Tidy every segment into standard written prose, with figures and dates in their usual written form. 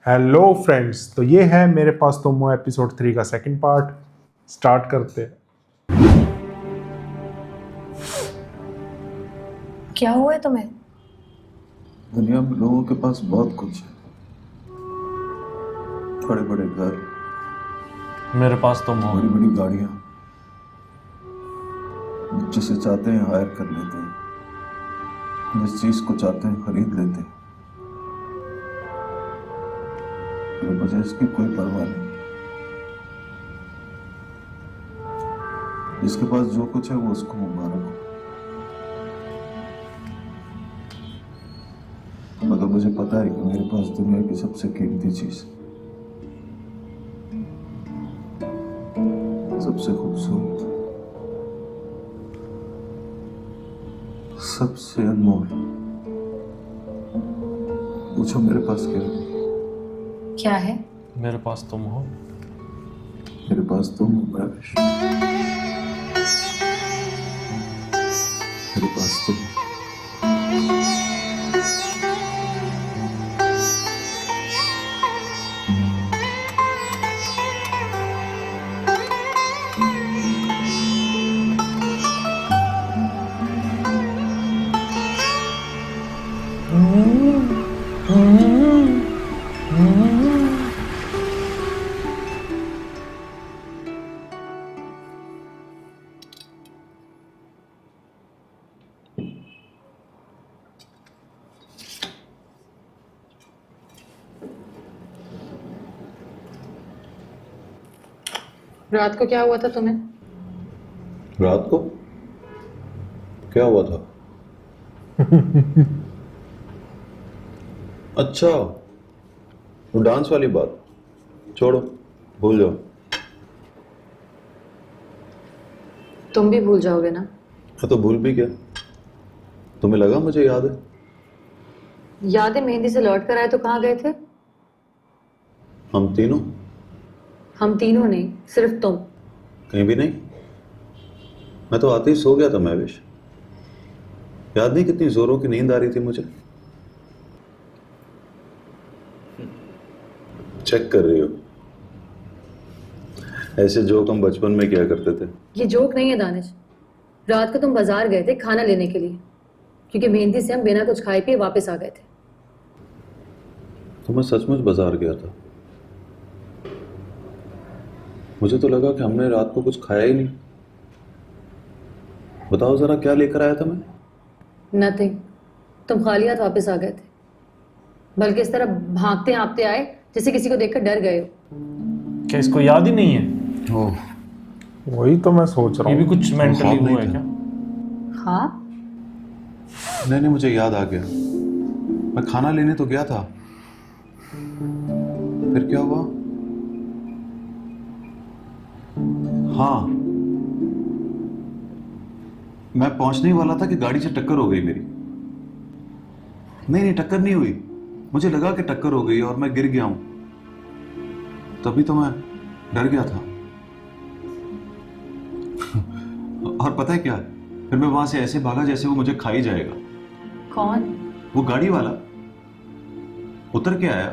Hello friends, तो ये है मेरे पास तुम हो एपिसोड 3 का सेकंड पार्ट। स्टार्ट करते हैं। क्या हुआ है तुम्हें? दुनिया में लोगों के पास बहुत कुछ है। बड़े बड़े घर, मेरे पास तुम हो। बड़ी बड़ी गाड़ियां, जिसे चाहते हैं हायर कर लेते हैं, जिस चीज को चाहते हैं खरीद लेते हैं। हमें मुझे इसकी कोई परवाह नहीं। जिसके पास जो कुछ है वो उसको मुबारक हो, मगर मुझे पता है कि मेरे पास दुनिया की सबसे कीमती चीज, सबसे खूबसूरत, सबसे अनमोल। पूछो मेरे पास क्या है? क्या है? मेरे पास तुम हो। मेरे पास तुम हो प्रवेश, मेरे पास तुम। रात को क्या हुआ था तुम्हें? रात को क्या हुआ था? अच्छा, वो डांस वाली बात छोड़ो, भूल जाओ। तुम भी भूल जाओगे ना? हाँ तो भूल भी क्या? तुम्हें लगा मुझे याद है? याद है, मेहंदी से लौट कर आए तो कहाँ गए थे? हम तीनों? हम तीनों नहीं, सिर्फ तुम। कहीं भी नहीं। मैं तो आते ही सो गया था महविश। याद नहीं कितनी जोरों की नींद आ रही थी मुझे? चेक कर रही हो? ऐसे जोक हम बचपन में किया करते थे। ये जोक नहीं है दानिश। रात को तुम बाजार गए थे खाना लेने के लिए, क्योंकि मेहंदी से हम बिना कुछ खाए पिए वापस आ गए थे। तो मैं सचमुच बाजार गया था। मुझे तो लगा कि हमने रात को कुछ खाया ही नहीं। बताओ जरा क्या लेकर आया था मैं? नथिंग। तुम खाली हाथ वापस आ गए थे, बल्कि इस तरह भागते हाँपते आए जैसे किसी को देखकर डर गए हो। क्या इसको याद ही नहीं है? ओह, वही तो मैं सोच रहा ये भी हूँ। कुछ मेंटली ख्वाब नहीं हुआ है था। क्या? हाँ, नहीं, मुझे याद आ गया। मैं खाना लेने तो गया था। फिर क्या हुआ? हाँ, मैं पहुंचने ही वाला था कि गाड़ी से टक्कर हो गई मेरी। नहीं, टक्कर नहीं हुई। मुझे लगा कि टक्कर हो गई और मैं गिर गया हूं। तभी तो मैं डर गया था। और पता है क्या, फिर मैं वहां से ऐसे भागा जैसे वो मुझे खा ही जाएगा। कौन? वो गाड़ी वाला उतर के आया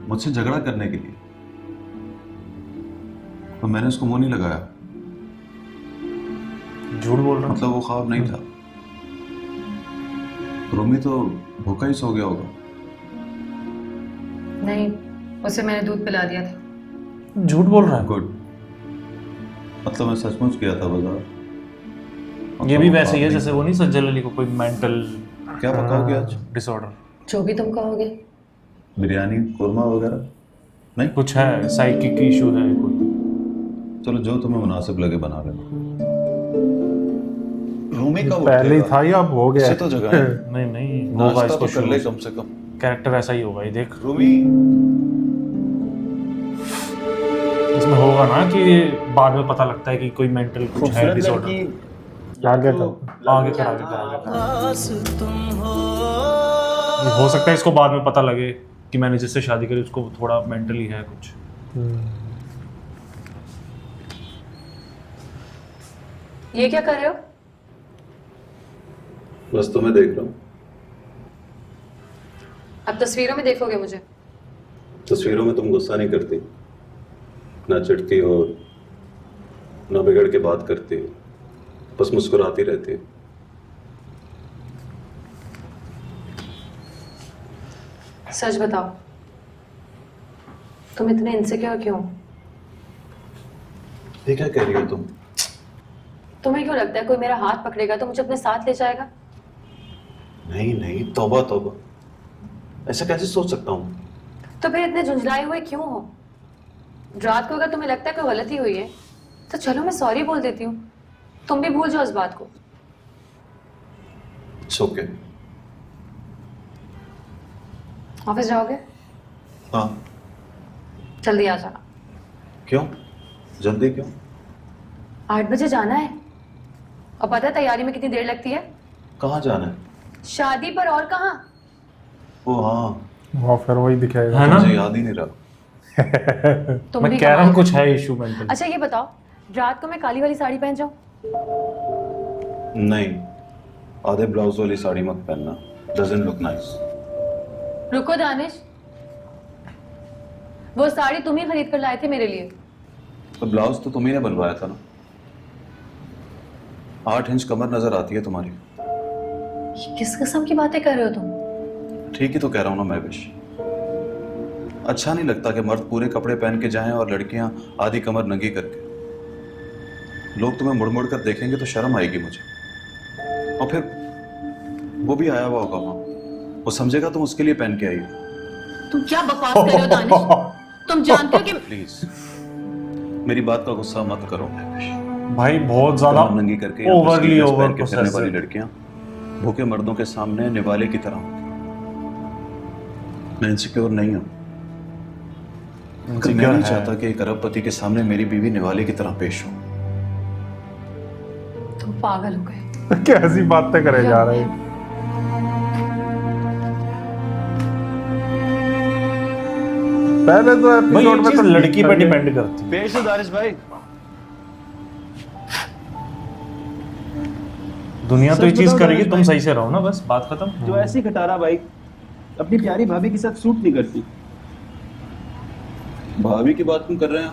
मुझसे झगड़ा करने के लिए, तो मैंने उसको मुंह नहीं लगाया। झूठ बोल रहा मतलब वो ख्वाब नहीं था। रोमी तो भूखा ही सो गया होगा। नहीं, उसे मैंने दूध पिला दिया था। हूँ। झूठ बोल रहा है। गुड। मतलब मैं सचमुच गया था बाजार। ये भी वो वैसे ही है ख्वाब जैसे नहीं वो नहीं सज्जल अली को कोई मेंटल था। क्या पकाओगे आज? डिसऑर्डर जो भी तुम कहोगे। बिरयानी, कोरमा वगैरह? नहीं, कुछ है, साइकिक इशू है कोई। चलो जो तुम्हें मुनासिब लगे बना लेना। रूमी ये कब पहले ही उठेगा? था या अब हो गया? इसे तो जगाएं। नहीं नहीं, होगा नाश्ता इसको तो कर शुरू ले से। कम से कम। कैरेक्टर ऐसा ही होगा, ये देख। रूमी, इसमें होगा ना कि ये बाद में पता लगता है कि कोई मेंटल कुछ है खूबसूरत डिसऑर्डर। लड़की आगे तो कर। आगे कर, आगे कर, आगे कर। ये हो सकता है इसको बाद में पता लगे कि मैंने जिससे शादी करी उसको थोड़ा मेंटली है कुछ। ये क्या कर रहे हो? बस तुम्हें देख रहा हूँ। अब तस्वीरों में देखोगे मुझे? तस्वीरों में तुम गुस्सा नहीं करती, ना चिढ़ती हो, ना बिगड़ के बात करती हो, बस मुस्कुराती रहती हो। सच बताओ, तुम इतने इनसिक्योर क्यों? ये क्या कह रही हो तुम? तुम्हें क्यों लगता है कोई मेरा हाथ पकड़ेगा तो मुझे अपने साथ ले जाएगा? नहीं नहीं, तौबा तौबा, ऐसा कैसे सोच सकता हूँ? तो फिर इतने झुंझलाए हुए क्यों हो? रात को अगर तुम्हें लगता है कोई गलती हुई है तो चलो मैं सॉरी बोल देती हूँ, तुम भी भूल जाओ इस बात को। It's okay. ऑफिस जाओगे? हाँ। जल्दी आ जाना। क्यों? जल्दी क्यों? 8 बजे जाना है। और पता है तैयारी में कितनी देर लगती है? कहाँ जाना है? शादी पर, और कहाँ? ओ हाँ, वहाँ फिर वही दिखाएगा। है ना? मुझे याद ही नहीं रहा। तुम मैं भी कह रहा हूँ कमाल। कुछ है इशू मेंटल। अच्छा ये बताओ, रात को मैं काली वाली साड़ी पहन जाऊँ? नहीं, आधे ब्लाउज वाली साड़ी मत पहनना, डजंट लुक नाइस। रुको दानिश, वो साड़ी तुम ही खरीद कर लाए थे मेरे लिए। तो ब्लाउज तो तुम्ही ने बनवाया था ना। 8 इंच कमर नजर आती है तुम्हारी। ये किस किस्म की बातें कर रहे हो तुम? ठीक ही तो कह रहा हूँ ना मैं विश। अच्छा नहीं लगता कि मर्द पूरे कपड़े पहन के जाएं और लड़कियां आधी कमर नंगी करके। लोग तुम्हें मुड़ मुड़ कर देखेंगे तो शर्म आएगी मुझे। और फिर वो भी आया हुआ होगा वहां, वो समझेगा तुम उसके लिए पहन के आई हो। तुम क्या बकवास कर रहे हो दानिश? तुम जानते हो कि प्लीज मेरी बात का गुस्सा मत करो। भाई बहुत ज्यादा कमर नंगी करके ओवरली ओवर के फिरने वाली लड़कियां भूखे मर्दों के सामने निवाले की तरह। मैं इनसिक्योर नहीं हूं, मगर मैं नहीं चाहता कि एक अरबपति के सामने मेरी बीवी निवाले की तरह पेश हो। तुम पागल हो गए। कैसी बातें करे जा रहे हैं। पहले तो भाई ये एपिसोड में चीज तो लड़की पे डिपेंड करती है। पेश हो दानिश भाई। दुनिया तो ये सच चीज बताओ करेगी, दानिश तुम भाई। सही से रहो ना, बस बात खत्म। जो ऐसी खटारा बाइक अपनी प्यारी भाभी के साथ सूट नहीं करती। भाभी की बात तुम कर रहे हैं?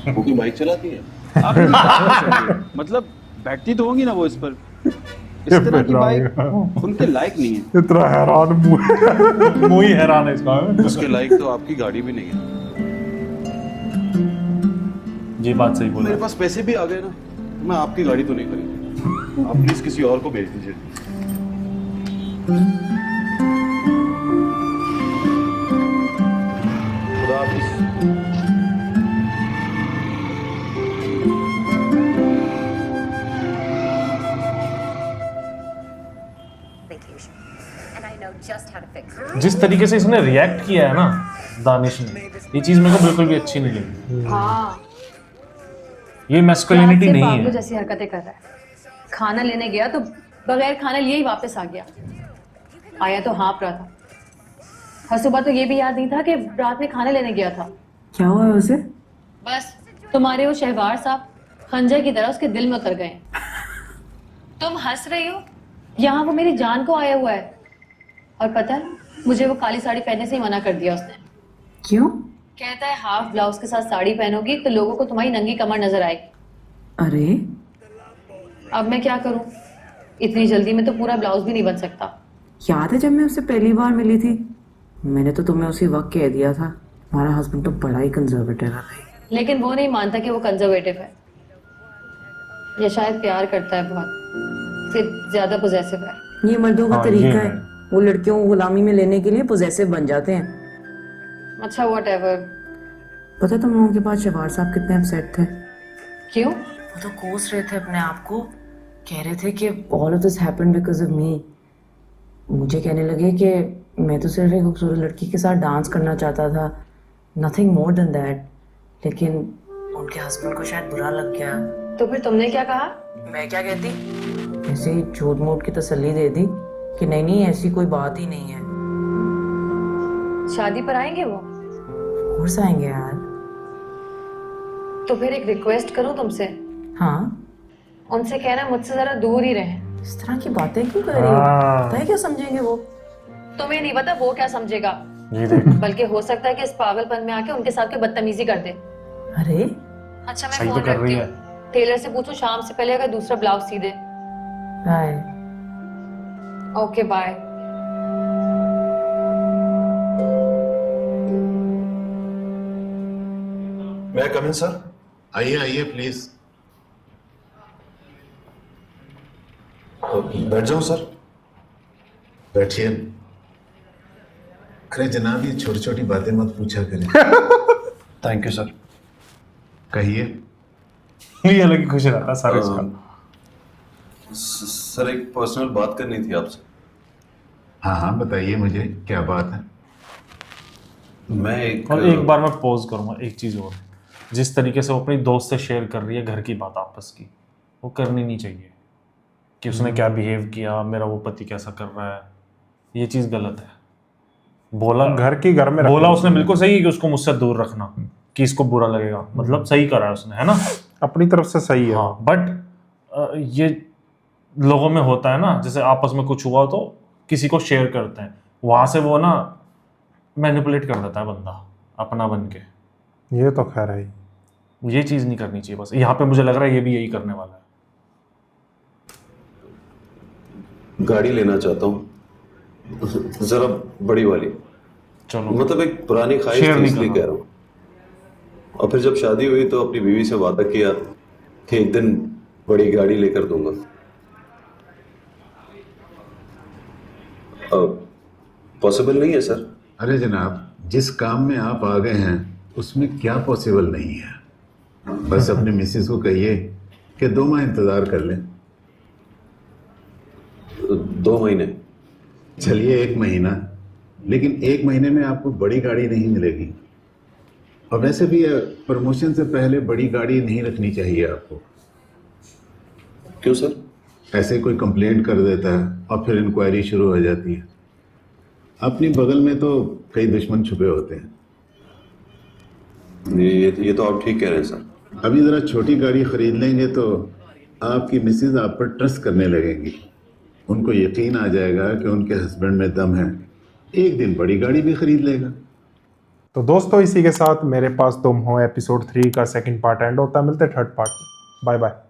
वो कोई बाइक चलाती है? आप मेरी बात समझिए। मतलब बैठती तो होंगी ना वो इस पर। इस तरह की बाइक उनके लायक नहीं है। इतना हैरान मुंह। मुझे हैरान है इसका। उसके लायक तो आपकी गाड़ी भी नहीं है। ये बात सही बोल मेरे रहा पास पैसे भी आ गए ना, मैं आपकी गाड़ी तो नहीं खरीदी। आप प्लीज किसी और को भेज दीजिए। खुदा हाफिज। vacation, and I know just how to fix it. है। जिस तरीके से इसने रिएक्ट किया है ना दानिश ने, ये चीज मेरे को बिल्कुल भी अच्छी नहीं लगी। हाँ, ये मैस्कुलिनिटी नहीं पागलों है। जैसी हरकतें कर रहा है। खाना लेने गया तो बगैर खाना लिए ही वापस आ गया। आया तो हाँफ रहा था, और सुबह तो ये भी याद नहीं था कि रात में खाना लेने गया था। क्या हुआ है उसे? बस तुम्हारे वो शहवार साहब खंजर की तरह उसके दिल में उतर गए। तुम हंस रही हो, यहाँ वो मेरी जान को आया हुआ है। और पता है, मुझे वो काली साड़ी पहनने से ही मना कर दिया उसने। क्यों? कहता है हाफ ब्लाउज के साथ साड़ी पहनोगी तो लोगों को तुम्हारी नंगी कमर नजर आएगी। अरे अब मैं क्या करूं, इतनी जल्दी में तो पूरा ब्लाउज भी नहीं बन सकता। याद है जब मैं उससे पहली बार मिली थी, मैंने तो तुम्हें उसी वक्त कह दिया था हमारा हस्बैंड तो बड़ा ही कंजर्वेटिव है भाई। लेकिन वो नहीं मानता कि वो कंजर्वेटिव है, या शायद प्यार करता है बहुत, फिर ज्यादा पोजेसिव है। ये मर्दों का हाँ, तरीका ये है, वो लड़कियों को गुलामी में लेने के लिए पोजेसिव बन जाते हैं। अच्छा व्हाटएवर। पता है तुम लोगों के पास शहवार साहब कितने अपसेट थे? क्यों? वो तो कोस रहे थे अपने आप को, कह रहे थे कि all of this happened because of me. मुझे कहने लगे कि मैं तो सिर्फ एक खूबसूरत लड़की के साथ डांस करना चाहता था, नथिंग मोर देन दैट। लेकिन उनके हस्बैंड को शायद बुरा लग गया। तो फिर तुमने क्या कहा? मैं क्या कहती, ऐसे ही झूठ मूठ की तसल्ली दे दी कि नहीं नहीं ऐसी कोई बात ही नहीं है। शादी पर आएंगे वो? कोर्स आएंगे यार। तो फिर एक रिक्वेस्ट करूं तुमसे, हाँ, उनसे कहना मुझसे जरा दूर ही रहें। इस तरह की बातें क्यों कर रही हो? हाँ। पता है क्या समझेंगे वो? तुम्हें नहीं पता वो क्या समझेगा। ये देख, बल्कि हो सकता है कि इस पागलपन में आके उनके साथ कोई बदतमीजी कर दे। अरे अच्छा मैं सही तो फोन कर रखती रही हूँ, है। टेलर से पूछो शाम से पहले अगर दूसरा ब्लाउज सी दे। बाय। Okay bye. मैं कम इन सर? आइए आइए प्लीज। बैठ जाऊं सर? बैठिए। अरे जनाब, ये छोटी छोटी बातें मत पूछा करें। Thank you sir. कहिए। ये अलग ही खुश रहता सारे इसका। सर एक पर्सनल बात करनी थी आपसे। हाँ हाँ बताइए मुझे, क्या बात है? मैं एक और एक बार मैं पॉज करूंगा, एक चीज और, जिस तरीके से वो अपनी दोस्त से शेयर कर रही है घर की बात आपस की, वो करनी नहीं चाहिए कि उसने क्या बिहेव किया, मेरा वो पति कैसा कर रहा है, ये चीज गलत है। बोला घर में बोला रखना उसने बिल्कुल सही है कि उसको मुझसे दूर रखना, कि इसको बुरा लगेगा, मतलब सही करा है उसने, है ना? अपनी तरफ से सही है। हाँ, बट ये लोगों में होता है ना, जैसे आपस में कुछ हुआ तो किसी को शेयर करते हैं, वहां से वो ना मैनिपुलेट कर देता है बंदा अपना बन के। ये तो खैर है ही। ये चीज नहीं करनी चाहिए। बस यहाँ पे मुझे लग रहा है ये भी यही करने वाला है। गाड़ी लेना चाहता हूँ, जरा बड़ी वाली। चलो, मतलब एक पुरानी ख्वाहिश शेयर थी नहीं इसलिए करना। कह रहा हूँ। और फिर जब शादी हुई तो अपनी बीवी से वादा किया कि एक दिन बड़ी गाड़ी लेकर दूंगा। पॉसिबल नहीं है सर? अरे जनाब, जिस काम में आप आ गए हैं उसमें क्या पॉसिबल नहीं है। बस अपने मिसेस को कहिए कि 2 माह इंतजार कर लें। 2 महीने? चलिए 1 महीना, लेकिन 1 महीने में आपको बड़ी गाड़ी नहीं मिलेगी। और वैसे भी प्रमोशन से पहले बड़ी गाड़ी नहीं रखनी चाहिए आपको। क्यों सर? ऐसे कोई कंप्लेंट कर देता है और फिर इंक्वायरी शुरू हो जाती है। अपनी बगल में तो कई दुश्मन छुपे होते हैं। ये तो आप ठीक कह रहे हैं सर। अभी ज़रा छोटी गाड़ी खरीद लेंगे तो आपकी मिसेज आप पर ट्रस्ट करने लगेंगी। उनको यकीन आ जाएगा कि उनके हस्बैंड में दम है, एक दिन बड़ी गाड़ी भी खरीद लेगा। तो दोस्तों इसी के साथ मेरे पास तुम हो एपिसोड 3 का सेकंड पार्ट एंड होता है। मिलते हैं थर्ड पार्ट में। Bye bye.